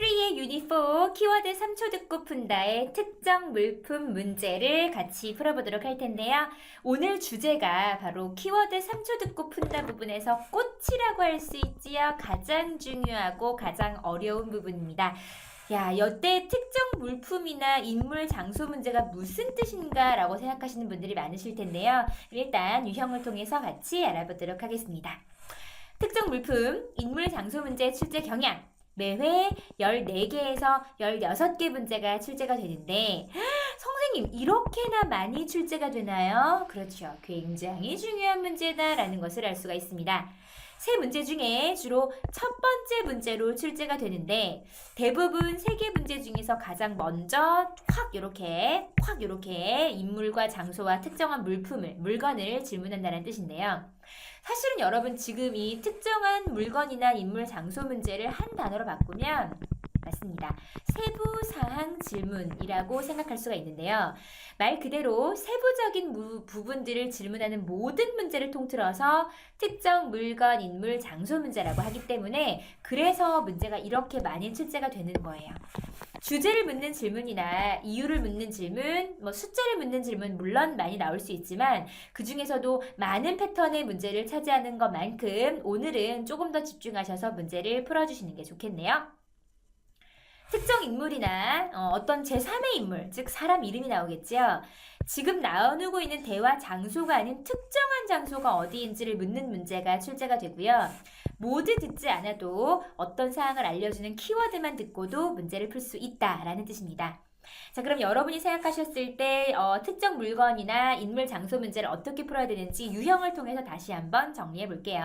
3의 유닛 4 키워드 3초 듣고 푼다의 특정 물품 문제를 같이 풀어보도록 할 텐데요. 오늘 주제가 바로 키워드 3초 듣고 푼다 부분에서 꽃이라고 할 수 있지요. 가장 중요하고 가장 어려운 부분입니다. 야, 여태 특정 물품이나 인물, 장소 문제가 무슨 뜻인가 라고 생각하시는 분들이 많으실 텐데요. 일단 유형을 통해서 같이 알아보도록 하겠습니다. 특정 물품, 인물, 장소 문제 출제 경향. 매회 14개에서 16개 문제가 출제가 되는데 선생님 이렇게나 많이 출제가 되나요? 그렇죠. 굉장히 중요한 문제다라는 것을 알 수가 있습니다. 세 문제 중에 주로 첫 번째 문제로 출제가 되는데 대부분 3개 문제 중에서 가장 먼저 확 이렇게 인물과 장소와 특정한 물건을 질문한다는 뜻인데요. 사실은 여러분 지금 이 특정한 물건이나 인물, 장소 문제를 한 단어로 바꾸면 맞습니다. 세부사항 질문이라고 생각할 수가 있는데요. 말 그대로 세부적인 부분들을 질문하는 모든 문제를 통틀어서 특정 물건, 인물, 장소 문제라고 하기 때문에 그래서 문제가 이렇게 많이 출제가 되는 거예요. 주제를 묻는 질문이나 이유를 묻는 질문, 숫자를 묻는 질문 물론 많이 나올 수 있지만 그 중에서도 많은 패턴의 문제를 차지하는 것만큼 오늘은 조금 더 집중하셔서 문제를 풀어주시는 게 좋겠네요. 특정 인물이나 어떤 제3의 인물, 즉 사람 이름이 나오겠죠. 지금 나누고 있는 대화 장소가 아닌 특정한 장소가 어디인지를 묻는 문제가 출제가 되고요. 모두 듣지 않아도 어떤 사항을 알려주는 키워드만 듣고도 문제를 풀 수 있다라는 뜻입니다. 자, 그럼 여러분이 생각하셨을 때 특정 물건이나 인물, 장소 문제를 어떻게 풀어야 되는지 유형을 통해서 다시 한번 정리해 볼게요.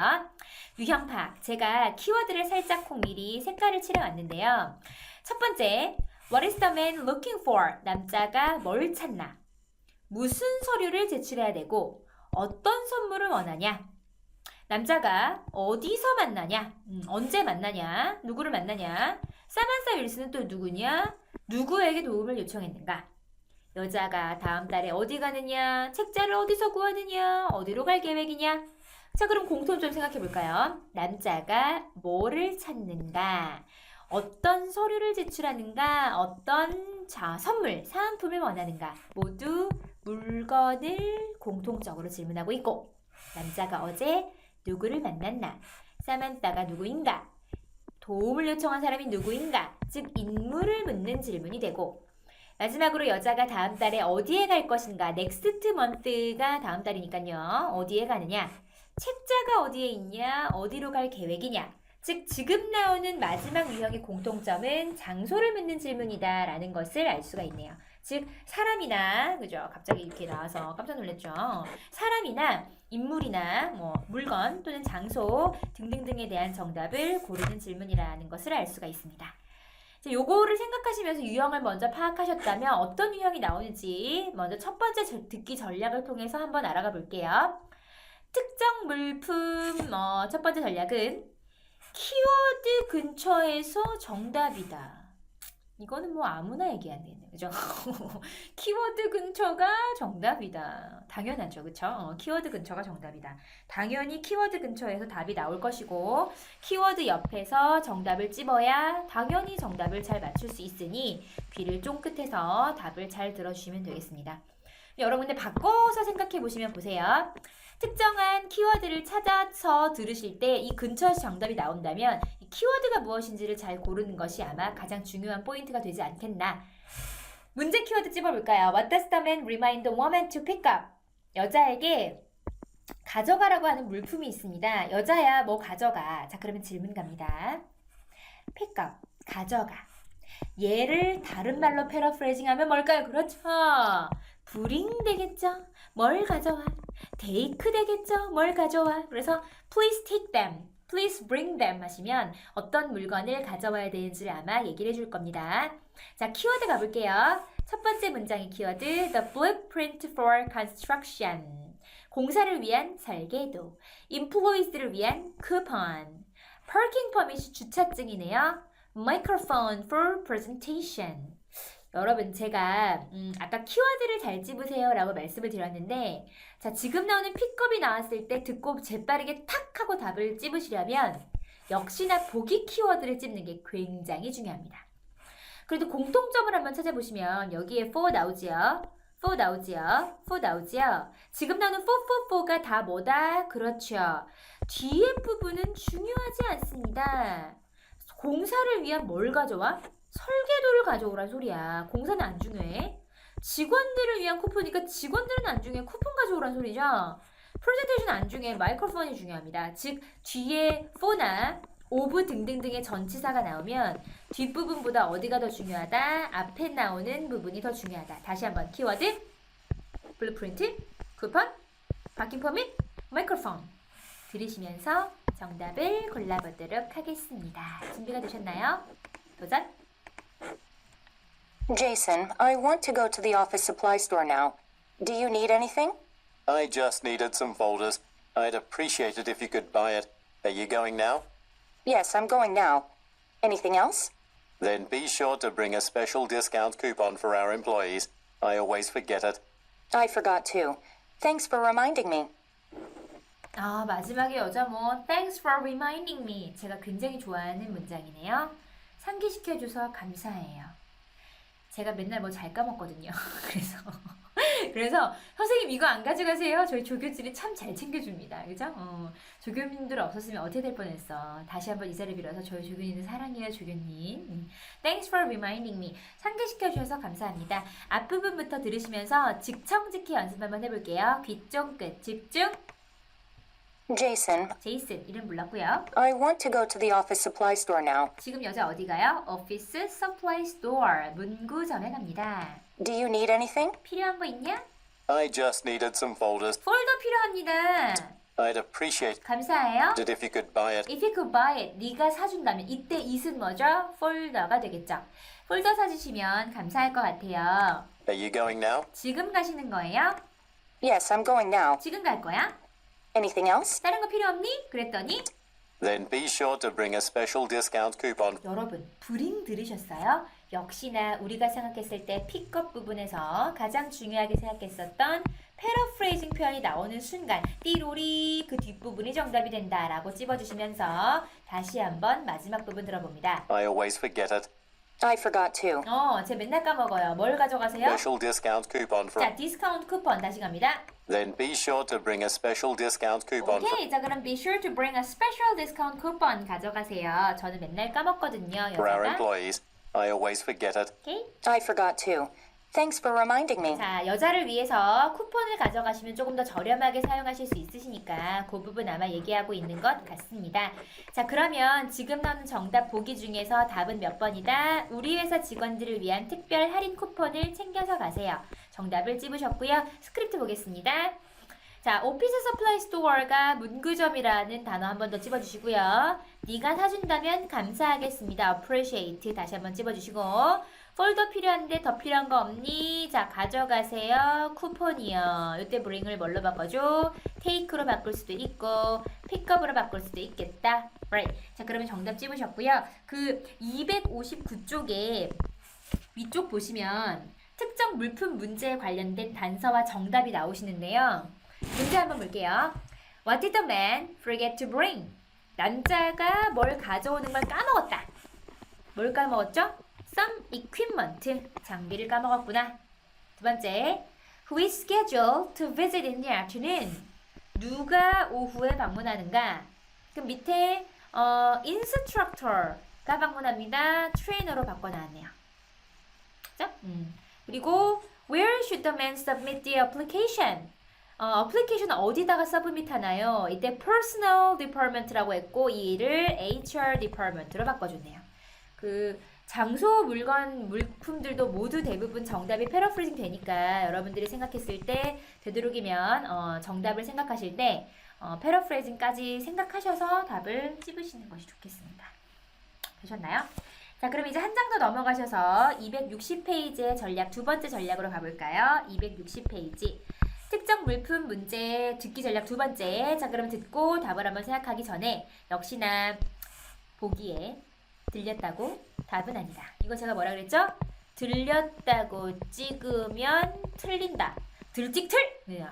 유형 파악, 제가 키워드를 살짝 미리 색깔을 칠해왔는데요. 첫 번째, What is the man looking for? 남자가 뭘 찾나? 무슨 서류를 제출해야 되고 어떤 선물을 원하냐? 남자가 어디서 만나냐? 언제 만나냐? 누구를 만나냐? 사만사 윌슨은 또 누구냐? 누구에게 도움을 요청했는가? 여자가 다음 달에 어디 가느냐? 책자를 어디서 구하느냐? 어디로 갈 계획이냐? 자, 그럼 공통 좀 생각해 볼까요? 남자가 뭐를 찾는가? 어떤 서류를 제출하는가? 어떤 선물, 사은품을 원하는가? 모두 물건을 공통적으로 질문하고 있고 남자가 어제 누구를 만났나? 사만사가 누구인가? 도움을 요청한 사람이 누구인가? 즉 인물을 묻는 질문이 되고 마지막으로 여자가 다음 달에 어디에 갈 것인가? 넥스트 먼스가 다음 달이니까요. 어디에 가느냐? 책자가 어디에 있냐? 어디로 갈 계획이냐? 즉 지금 나오는 마지막 유형의 공통점은 장소를 묻는 질문이다 라는 것을 알 수가 있네요. 즉 사람이나 그죠? 갑자기 이렇게 나와서 깜짝 놀랐죠. 사람이나 인물이나 물건 또는 장소 등등등에 대한 정답을 고르는 질문이라는 것을 알 수가 있습니다. 자, 요거를 생각하시면서 유형을 먼저 파악하셨다면 어떤 유형이 나오는지 먼저 첫 번째 듣기 전략을 통해서 한번 알아가 볼게요. 특정 물품 첫 번째 전략은 키워드 근처에서 정답이다. 이거는 아무나 얘기하는 그죠? 키워드 근처가 정답이다. 당연하죠. 그쵸? 키워드 근처가 정답이다. 당연히 키워드 근처에서 답이 나올 것이고 키워드 옆에서 정답을 찝어야 당연히 정답을 잘 맞출 수 있으니 귀를 쫑긋해서 답을 잘 들어주시면 되겠습니다. 여러분들 바꿔서 생각해 보시면 보세요. 특정한 키워드를 찾아서 들으실 때 이 근처에서 정답이 나온다면 이 키워드가 무엇인지를 잘 고르는 것이 아마 가장 중요한 포인트가 되지 않겠나. 문제 키워드 찝어볼까요? What does the man remind the woman to pick up? 여자에게 가져가라고 하는 물품이 있습니다. 여자야 뭐 가져가. 자, 그러면 질문 갑니다. pick up, 가져가. 얘를 다른 말로 패러프레이징 하면 뭘까요? 그렇죠. bring 되겠죠? 뭘 가져와? take 되겠죠? 뭘 가져와? 그래서 please take them, please bring them 하시면 어떤 물건을 가져와야 되는지를 아마 얘기를 해줄 겁니다. 자, 키워드 가볼게요. 첫 번째 문장의 키워드 The blueprint for construction. 공사를 위한 설계도. Employees를 위한 coupon. Parking permit 주차증이네요. Microphone for presentation. 여러분 제가 아까 키워드를 잘 찝으세요 라고 말씀을 드렸는데 자, 지금 나오는 픽업이 나왔을 때 듣고 재빠르게 탁 하고 답을 찝으시려면 역시나 보기 키워드를 찝는 게 굉장히 중요합니다. 그래도 공통점을 한번 찾아보시면 여기에 for 나오지요. for 나오지요. for 나오지요. 지금 나오는 for가 다 뭐다? 그렇죠. 뒤에 부분은 중요하지 않습니다. 공사를 위한 뭘 가져와? 설계도를 가져오란 소리야. 공사는 안 중요해. 직원들을 위한 쿠폰이니까 직원들은 안 중요해. 쿠폰 가져오란 소리죠. 프레젠테이션 안 중요해. 마이크로폰이 중요합니다. 즉 뒤에 for나 of 등등등의 전치사가 나오면 뒷부분보다 어디가 더 중요하다? 앞에 나오는 부분이 더 중요하다. 다시 한번 키워드 블루프린트, 쿠폰, 파킹 퍼밋, 마이크로폰 들으시면서 정답을 골라보도록 하겠습니다. 준비가 되셨나요? 도전! Jason, I want to go to the office supply store now. Do you need anything? I just needed some folders. I'd appreciate it if you could buy it. Are you going now? Yes, I'm going now. Anything else? Then be sure to bring a special discount coupon for our employees. I always forget it. I forgot too. Thanks for reminding me. 마지막에 여자모 Thanks for reminding me. 제가 굉장히 좋아하는 문장이네요. 상기시켜줘서 감사해요. 제가 맨날 뭐 잘 까먹거든요. 그래서 선생님 이거 안 가져가세요. 저희 조교들이 참 잘 챙겨줍니다. 그죠? 조교님들 없었으면 어떻게 될 뻔했어. 다시 한번 이 자리를 빌어서 저희 조교님들 사랑해요, 조교님. Thanks for reminding me. 상기시켜 주셔서 감사합니다. 앞부분부터 들으시면서 직청직히 연습 한번 해볼게요. 귀 쫑긋 집중. Jason, 제이슨 이름 몰랐고요. I want to go to the office supply store now. 지금 여자 어디 가요? Office Supply Store 문구점에 갑니다. Do you need anything? 필요한 거 있냐? I just needed some folders. 폴더 필요합니다. I'd appreciate 감사해요. it if you could buy it. If you could buy it, 네가 사준다면 이때 it은 뭐죠? 폴더가 되겠죠. 폴더 사주시면 감사할 것 같아요. Are you going now? 지금 가시는 거예요? Yes, I'm going now. 지금 갈 거야? Anything else? 다른 거 필요 없니? 그랬더니 Then be sure to bring a special discount coupon. 여러분 브링 들으셨어요? 역시나 우리가 생각했을 때 픽업 부분에서 가장 중요하게 생각했었던 패러프레이징 표현이 나오는 순간 띠로리 그 뒷부분이 정답이 된다라고 찝어주시면서 다시 한번 마지막 부분 들어봅니다. I always forget it. I forgot too. 제 맨날 까먹어요. 뭘 가져가세요? Special discount coupon for. 자, 디스카운트 쿠폰 다시 갑니다. Then be sure to bring a special discount coupon for. 오케이, 자 그럼 be sure to bring a special discount coupon 가져가세요. 저는 맨날 까먹거든요, For our 여자가. employees. I always forget it. 오케이. I forgot too. Thanks for reminding me. 자, 여자를 위해서 쿠폰을 가져가시면 조금 더 저렴하게 사용하실 수 있으시니까 그 부분 아마 얘기하고 있는 것 같습니다. 자, 그러면 지금 나오는 정답 보기 중에서 답은 몇 번이다? 우리 회사 직원들을 위한 특별 할인 쿠폰을 챙겨서 가세요. 정답을 찝으셨고요. 스크립트 보겠습니다. 자, 오피스 서플라이 스토어가 문구점이라는 단어 한 번 더 찝어주시고요. 네가 사준다면 감사하겠습니다. appreciate 다시 한번 찝어주시고 폴더 필요한데 더 필요한 거 없니? 자, 가져가세요. 쿠폰이요. 이때 bring을 뭘로 바꿔줘? take로 바꿀 수도 있고 pickup으로 바꿀 수도 있겠다. Right. 자, 그러면 정답 찝으셨고요. 그 259쪽에 위쪽 보시면 특정 물품 문제에 관련된 단서와 정답이 나오시는데요. 문제 한번 볼게요. What did the man forget to bring? 남자가 뭘 가져오는 걸 까먹었다. 뭘 까먹었죠? Some equipment. 장비를 까먹었구나. 두 번째. Who is scheduled to visit in the afternoon? 누가 오후에 방문하는가? 그 밑에 instructor가 방문합니다. 트레이너로 바꿔놨네요. 그죠? 그리고 Where should the man submit the application? 어플리케이션 어디다가 서브밋 하나요? 이때 personal department라고 했고 이 일을 HR department로 바꿔줬네요. 그 장소 물품들도 모두 대부분 정답이 패러프레이징 되니까 여러분들이 생각했을 때 되도록이면 정답을 생각하실 때 패러프레이징까지 생각하셔서 답을 찝으시는 것이 좋겠습니다. 되셨나요? 자, 그럼 이제 한 장 더 넘어가셔서 260페이지의 전략 두 번째 전략으로 가볼까요? 260페이지. 특정 물품 문제 듣기 전략 두 번째. 자, 그럼 듣고 답을 한번 생각하기 전에 역시나 보기에 들렸다고 답은 아니다. 이거 제가 뭐라 그랬죠? 들렸다고 찍으면 틀린다. 들찍틀? 네,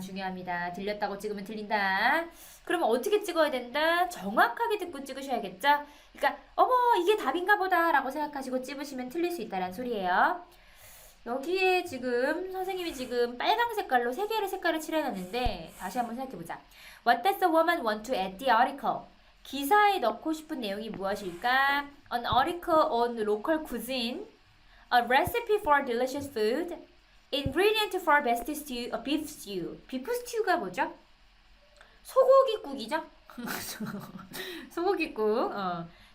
중요합니다. 들렸다고 찍으면 들린다. 그러면 어떻게 찍어야 된다? 정확하게 듣고 찍으셔야겠죠? 그러니까 어머 이게 답인가 보다 라고 생각하시고 찍으시면 틀릴 수 있다는 소리예요. 여기에 지금 선생님이 지금 빨강 색깔로 세 개의 색깔을 칠해놨는데 다시 한번 생각해보자. What does the woman want to add the article? 기사에 넣고 싶은 내용이 무엇일까? An article on local cuisine, a recipe for delicious food, ingredient for best stew, beef stew. 비프 스튜가 뭐죠? 소고기국이죠? 소고기국.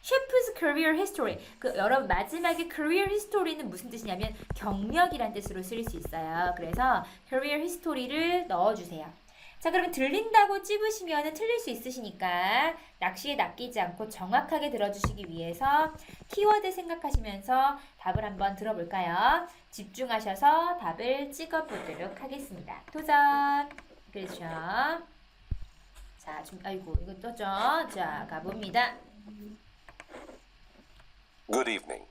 셰프's career history. 여러분 마지막에 career history는 무슨 뜻이냐면 경력이란 뜻으로 쓰일 수 있어요. 그래서 career history를 넣어주세요. 자, 그러면 들린다고 찝으시면 틀릴 수 있으시니까 낚시에 낚이지 않고 정확하게 들어주시기 위해서 키워드 생각하시면서 답을 한번 들어볼까요? 집중하셔서 답을 찍어보도록 하겠습니다. 도전! 그렇죠. 자, 아이고 이거 또죠. 자, 가봅니다. Good evening.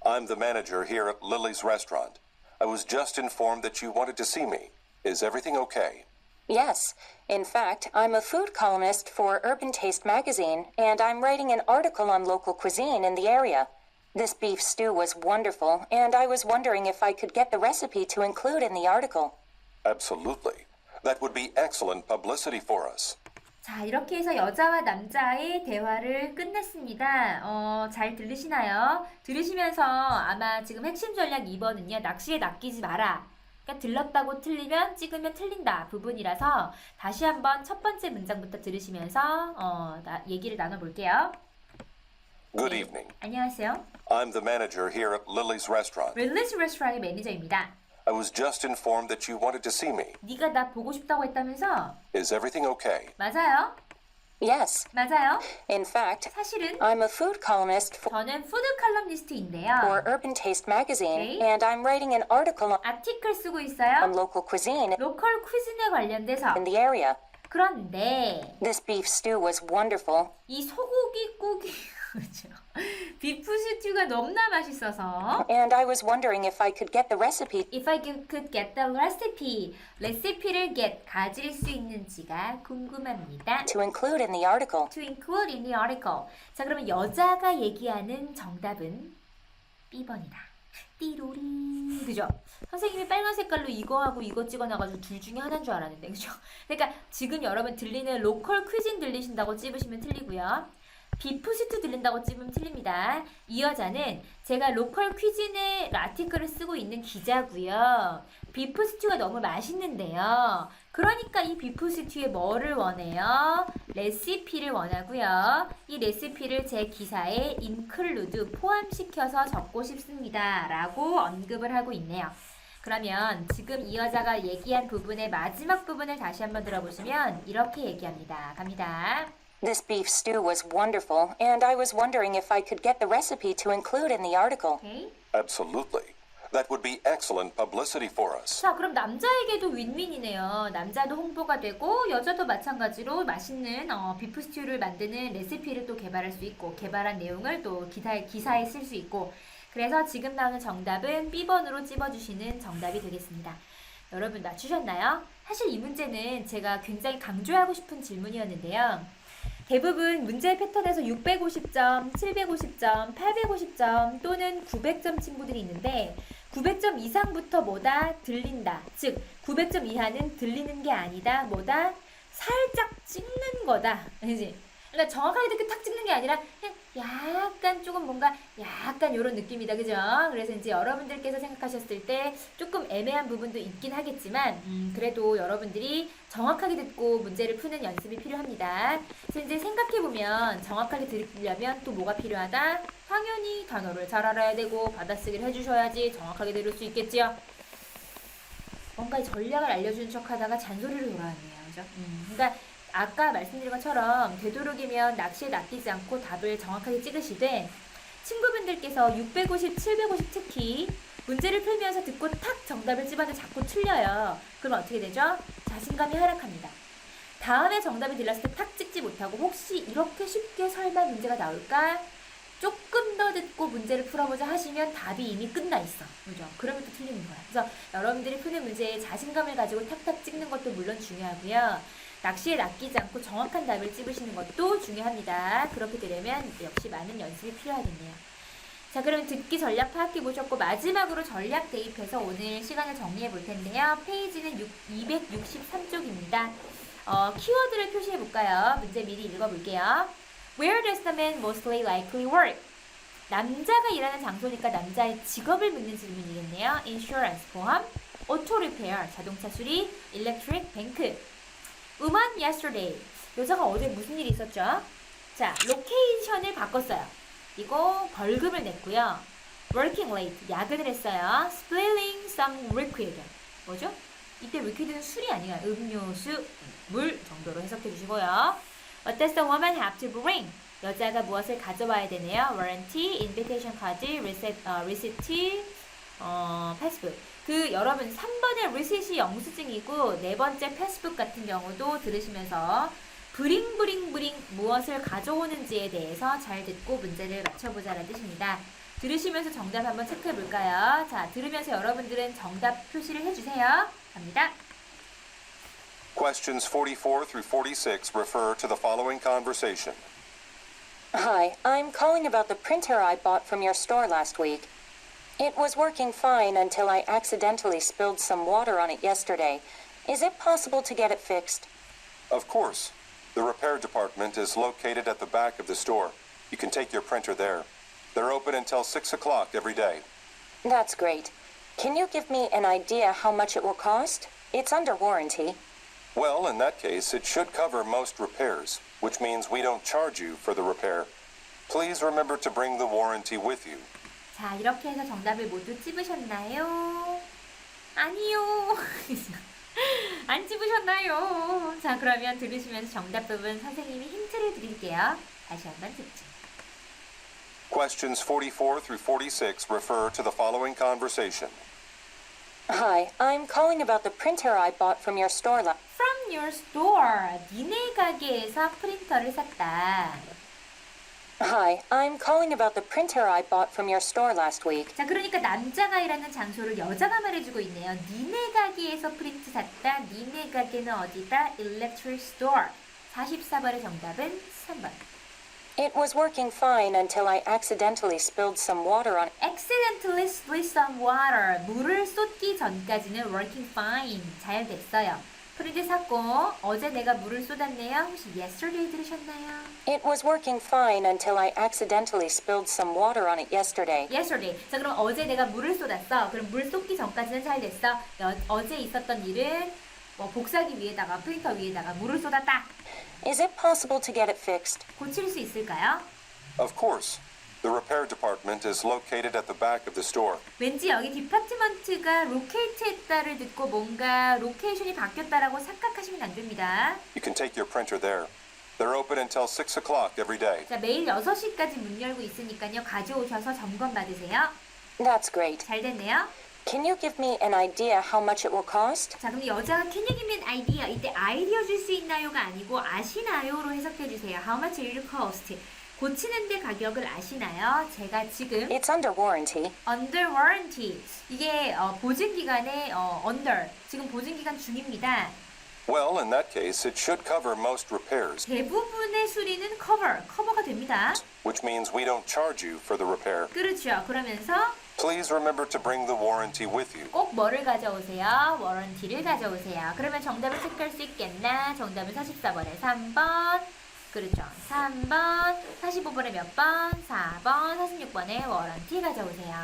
I'm the manager here at Lily's restaurant. I was just informed that you wanted to see me. Is everything okay? Yes. In fact, I'm a food columnist for Urban Taste magazine, and I'm writing an article on local cuisine in the area. This beef stew was wonderful, and I was wondering if I could get the recipe to include in the article. Absolutely. That would be excellent publicity for us. 자, 이렇게 해서 여자와 남자의 대화를 끝냈습니다. 잘 들리시나요? 들으시면서 아마 지금 핵심 전략 2번은요. 낚시에 낚이지 마라. 그러니까 들렀다고 틀리면 찍으면 틀린다 부분이라서 다시 한번 첫 번째 문장부터 들으시면서 얘기를 나눠볼게요. Good evening. 안녕하세요. I'm the manager here at Lily's restaurant. 릴리스 레스토랑의 매니저입니다. I was just informed that you wanted to see me. 네가 나 보고 싶다고 했다면서? Is everything okay? 맞아요. Yes. 맞아요. In fact, 사실은 I'm a food columnist 저는 푸드 칼럼니스트인데요. for Urban Taste magazine, Okay. and I'm writing an article 아티클 쓰고 on 있어요. local cuisine 로컬 퀴즈에 관련돼서. in the area. 그런데 This beef stew was wonderful, 이 소고기국이 그죠? 비프 스튜가 너무나 맛있어서 and I was wondering if I could get the recipe If I could get the recipe, 레시피를 가질 수 있는지가 궁금합니다. to include in the article. To include in the article. 자, 그러면 여자가 얘기하는 정답은 B번이다. 띠로리. 그죠? 선생님이 빨간 색깔로 이거하고 이거 찍어놔가지고 둘 중에 하나인 줄 알았는데, 그죠? 그러니까 지금 여러분 들리는 로컬 퀴진 들리신다고 찝으시면 틀리고요. 비프 스튜 들린다고 찝으면 틀립니다. 이 여자는 제가 로컬 퀴즈의 아티클을 쓰고 있는 기자고요. 비프 스튜가 너무 맛있는데요. 그러니까 이 비프 스튜에 뭐를 원해요? 레시피를 원하고요. 이 레시피를 제 기사에 include 포함시켜서 적고 싶습니다. 라고 언급을 하고 있네요. 그러면 지금 이 여자가 얘기한 부분의 마지막 부분을 다시 한번 들어보시면 이렇게 얘기합니다. 갑니다. This beef stew was wonderful, and I was wondering if I could get the recipe to include in the article. 오케이. Absolutely. That would be excellent publicity for us. 자, 그럼 남자에게도 윈윈이네요. 남자도 홍보가 되고 여자도 마찬가지로 맛있는 비프 스튜를 만드는 레시피를 또 개발할 수 있고 개발한 내용을 또 기사에 쓸 수 있고 그래서 지금 나오는 정답은 B번으로 찝어주시는 정답이 되겠습니다. 여러분 맞추셨나요? 사실 이 문제는 제가 굉장히 강조하고 싶은 질문이었는데요. 대부분 문제 패턴에서 650점, 750점, 850점 또는 900점 친구들이 있는데 900점 이상부터 뭐다? 들린다. 즉 900점 이하는 들리는 게 아니다. 뭐다? 살짝 찍는 거다. 그지? 그러니까 정확하게 이렇게 탁 찍는 게 아니라 그냥 약간 조금 뭔가 약간 이런 느낌이다. 그죠? 그래서 이제 여러분들께서 생각하셨을 때 조금 애매한 부분도 있긴 하겠지만 그래도 여러분들이 정확하게 듣고 문제를 푸는 연습이 필요합니다. 그래서 이제 생각해보면 정확하게 들으려면 또 뭐가 필요하다? 당연히 단어를 잘 알아야 되고 받아쓰기를 해주셔야지 정확하게 들을 수 있겠지요. 뭔가 전략을 알려주는 척 하다가 잔소리로 돌아왔네요. 그죠? 그러니까 아까 말씀드린 것처럼 되도록이면 낚시에 낚이지 않고 답을 정확하게 찍으시되 친구분들께서 650, 750 특히 문제를 풀면서 듣고 탁 정답을 찝었는데 자꾸 틀려요. 그럼 어떻게 되죠? 자신감이 하락합니다. 다음에 정답이 들렸을 때 탁 찍지 못하고 혹시 이렇게 쉽게 설마 문제가 나올까? 조금 더 듣고 문제를 풀어보자 하시면 답이 이미 끝나 있어. 그죠? 그러면 또 틀리는 거야. 그래서 여러분들이 푸는 문제에 자신감을 가지고 탁탁 찍는 것도 물론 중요하고요. 낚시에 낚이지 않고 정확한 답을 찍으시는 것도 중요합니다. 그렇게 되려면 역시 많은 연습이 필요하겠네요. 자, 그럼 듣기 전략 파악해 보셨고 마지막으로 전략 대입해서 오늘 시간을 정리해 볼 텐데요. 페이지는 263쪽입니다. 키워드를 표시해 볼까요? 문제 미리 읽어볼게요. Where does the man mostly likely work? 남자가 일하는 장소니까 남자의 직업을 묻는 질문이겠네요. Insurance, 보험, Auto repair, 자동차 수리, Electric, 뱅크. Woman yesterday, 여자가 어제 무슨 일이 있었죠? 자, 로케이션을 바꿨어요. 이거 벌금을 냈고요. Working late, 야근을 했어요. Spilling some liquid, 뭐죠? 이때 liquid는 술이 아니라 음료수, 물 정도로 해석해 주시고요. What does the woman have to bring? 여자가 무엇을 가져와야 되네요. Warranty, invitation card, receipt, passbook. 여러분 3번의 receipt이 영수증이고 4번째 passbook 같은 경우도 들으시면서 bring 무엇을 가져오는지에 대해서 잘 듣고 문제를 맞춰보자라는 뜻입니다. 들으시면서 정답 한번 체크해 볼까요? 자, 들으면서 여러분들은 정답 표시를 해주세요. 갑니다. Questions 44 through 46 refer to the following conversation. Hi, I'm calling about the printer I bought from your store last week. It was working fine until I accidentally spilled some water on it yesterday. Is it possible to get it fixed? Of course. The repair department is located at the back of the store. You can take your printer there. They're open until 6 o'clock every day. That's great. Can you give me an idea how much it will cost? It's under warranty. Well, in that case, it should cover most repairs, which means we don't charge you for the repair. Please remember to bring the warranty with you. 자, 이렇게 해서 정답을 모두 찝으셨나요? 아니요. 안 찝으셨나요? 자, 그러면 들으시면서 정답 부분 선생님이 힌트를 드릴게요. 다시 한번 듣죠. Questions 44 through 46 refer to the following conversation. Hi, I'm calling about the printer I bought from your store last. From your store. 니네 가게에서 프린터를 샀다. Hi, I'm calling about the printer I bought from your store last week. 자, 그러니까 남자가 일하는 장소를 여자가 말해주고 있네요. 니네 가게에서 프린트 샀다. 니네 가게는 어디다? Electric store. 44번의 정답은 3번. It was working fine until I accidentally spilled some water on it. Accidentally spill some water. 물을 쏟기 전까지는 working fine. 잘 됐어요. 프린트 샀고 어제 내가 물을 쏟았네요. 혹시 yesterday 들으셨나요? It was working fine until I accidentally spilled some water on it yesterday. Yesterday. 자, 그럼 어제 내가 물을 쏟았어. 그럼 물 쏟기 전까지는 잘 됐어. 어제 있었던 일은 복사기 위에다가 프린터 위에다가 물을 쏟았다. Is it possible to get it fixed? 고칠 수 있을까요? Of course. The repair department is located at the back of the store. 왠지 여기 디파트먼트가 로케이트했다를 듣고 뭔가 로케이션이 바뀌었다라고 착각하시면 안 됩니다. You can take your printer there. They're open until 6 o'clock every day. 자, 매일 6시까지 문 열고 있으니까요. 가져오셔서 점검 받으세요. That's great. 잘 됐네요. Can you give me an idea how much it will cost? 자, 그럼 여자가 can you give me an idea? 이때 아이디어 줄 수 있나요가 아니고 아시나요로 해석해 주세요. How much will it cost? 고치는데 가격을 아시나요? 제가 지금 It's under warranty. under warranty. 이게 보증 기간에 under. 지금 보증 기간 중입니다. Well, in that case, it should cover most repairs, 대부분의 수리는 커버가 됩니다. which means we don't charge you for the repair. 그렇죠. 그러면서 Please remember to bring the warranty with you. 꼭 뭐를 가져오세요? 워런티를 가져오세요. 그러면 정답을 체크할 수 있겠나? 정답은 44번에 3번. 그렇죠. 3번. 45번에 몇 번? 4번. 46번에 워런티 가져오세요.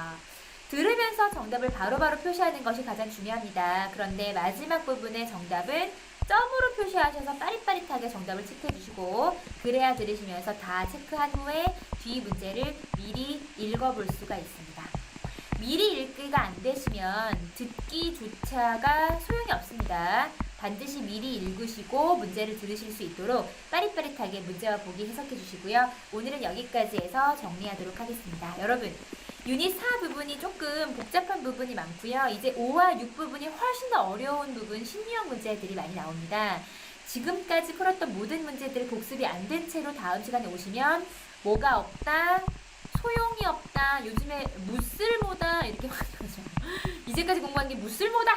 들으면서 정답을 바로바로 표시하는 것이 가장 중요합니다. 그런데 마지막 부분의 정답은 점으로 표시하셔서 빠릿빠릿하게 정답을 체크해 주시고 그래야 들으시면서 다 체크한 후에 뒤 문제를 미리 읽어볼 수가 있습니다. 미리 읽기가 안 되시면 듣기조차가 소용이 없습니다. 반드시 미리 읽으시고 문제를 들으실 수 있도록 빠릿빠릿하게 문제와 보기 해석해 주시고요. 오늘은 여기까지 해서 정리하도록 하겠습니다. 여러분, 유닛 4 부분이 조금 복잡한 부분이 많고요. 이제 5와 6 부분이 훨씬 더 어려운 부분, 신유형 문제들이 많이 나옵니다. 지금까지 풀었던 모든 문제들이 복습이 안 된 채로 다음 시간에 오시면 뭐가 없다? 소용이 없다. 요즘에 무쓸모다. 이렇게 많이 하죠. 이제까지 공부한 게 무쓸모다.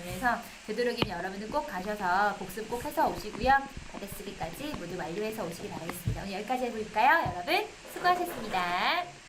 그래서 되도록이면 여러분들 꼭 가셔서 복습 꼭 해서 오시고요. 받아쓰기까지 모두 완료해서 오시기 바라겠습니다. 오늘 여기까지 해볼까요? 여러분 수고하셨습니다.